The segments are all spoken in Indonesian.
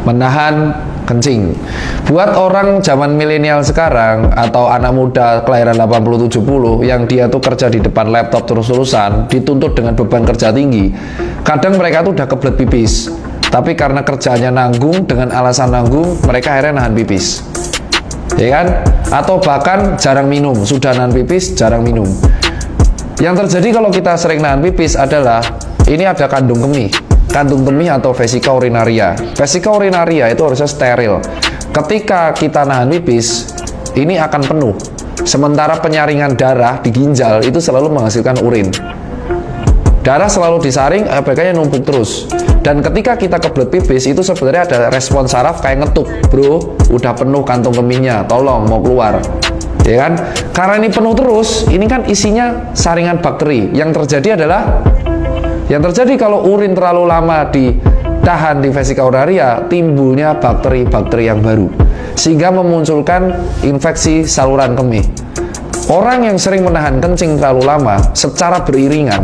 menahan kencing. Buat orang zaman milenial sekarang atau anak muda kelahiran 80-70 yang dia tuh kerja di depan laptop terus-terusan, dituntut dengan beban kerja tinggi, kadang mereka tuh udah kebelet pipis, tapi karena kerjanya nanggung, dengan alasan nanggung, mereka akhirnya nahan pipis, ya kan? Atau bahkan jarang minum, sudah nahan pipis, jarang minum. Yang terjadi kalau kita sering nahan pipis adalah ini ada kandung kemih. Kantung kemih atau vesika urinaria. Vesika urinaria itu harusnya steril. Ketika kita nahan pipis, ini akan penuh. Sementara penyaringan darah di ginjal itu selalu menghasilkan urin. Darah selalu disaring, ABK-nya numpuk terus. Dan ketika kita kebelet pipis, itu sebenarnya ada respon saraf kayak ngetuk, bro, udah penuh kantung kemihnya, tolong mau keluar. Ya kan? Karena ini penuh terus, ini kan isinya saringan bakteri. Yang terjadi kalau urin terlalu lama ditahan di vesika urinaria, timbulnya bakteri-bakteri yang baru, sehingga memunculkan infeksi saluran kemih. Orang yang sering menahan kencing terlalu lama secara beriringan,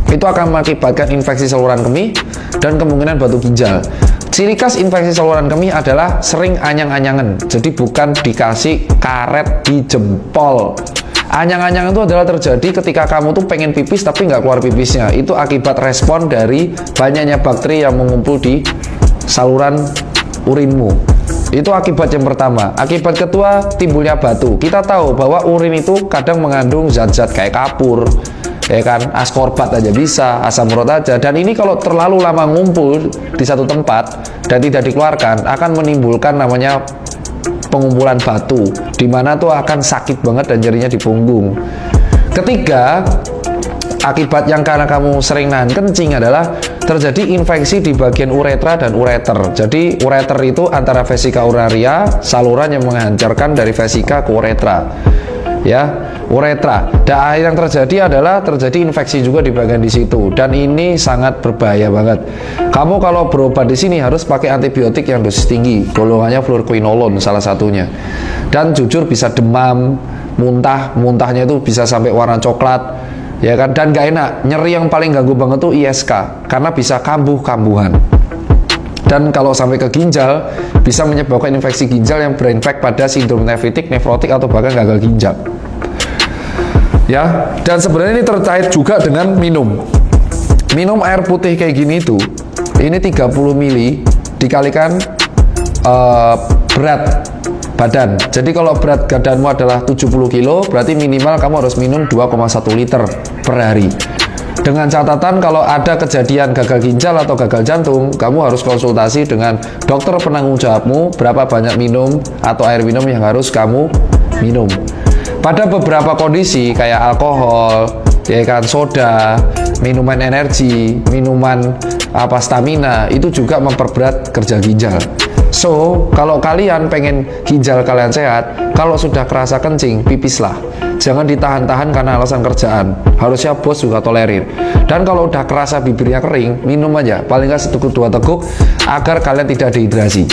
itu akan mengakibatkan infeksi saluran kemih dan kemungkinan batu ginjal. Ciri khas infeksi saluran kemih adalah sering anyang-anyangan, jadi bukan dikasih karet di jempol. Anyang-anyang itu adalah terjadi ketika kamu tuh pengen pipis tapi nggak keluar pipisnya. Itu akibat respon dari banyaknya bakteri yang mengumpul di saluran urinmu. Itu akibat yang pertama. Akibat kedua, timbulnya batu. Kita tahu bahwa urin itu kadang mengandung zat-zat kayak kapur, ya kan, askorbat aja bisa, asam urat aja. Dan ini kalau terlalu lama ngumpul di satu tempat dan tidak dikeluarkan, akan menimbulkan namanya pengumpulan batu, dimana tuh akan sakit banget dan nyerinya di punggung. Ketiga, akibat yang karena kamu sering nahan kencing adalah terjadi infeksi di bagian uretra dan ureter. Jadi ureter itu antara vesika urinaria, saluran yang menghantarkan dari vesika ke uretra, ya, uretra. Dan yang terjadi adalah terjadi infeksi juga di bagian di situ, dan ini sangat berbahaya banget. Kamu kalau berobat di sini harus pakai antibiotik yang dosis tinggi, golongannya fluoroquinolone salah satunya. Dan jujur bisa demam, muntahnya itu bisa sampai warna coklat, ya kan, dan gak enak. Nyeri yang paling ganggu banget tuh ISK, karena bisa kambuh-kambuhan. Dan kalau sampai ke ginjal, bisa menyebabkan infeksi ginjal yang berinfek pada sindrom nefritik, nefrotik, atau bahkan gagal ginjal. Ya, dan sebenarnya ini terkait juga dengan minum air putih kayak gini tuh. Ini 30 ml dikalikan berat badan. Jadi kalau berat badanmu adalah 70 kilo, berarti minimal kamu harus minum 2,1 liter per hari. Dengan catatan kalau ada kejadian gagal ginjal atau gagal jantung, kamu harus konsultasi dengan dokter penanggung jawabmu berapa banyak minum atau air minum yang harus kamu minum. Pada beberapa kondisi kayak alkohol, ya kan, soda, minuman energi, minuman stamina, itu juga memperberat kerja ginjal. So, kalau kalian pengen ginjal kalian sehat, kalau sudah kerasa kencing, pipislah. Jangan ditahan-tahan karena alasan kerjaan. Harusnya bos juga tolerir. Dan kalau udah kerasa bibirnya kering, minum aja. Paling nggak seteguk 2 teguk agar kalian tidak dehidrasi.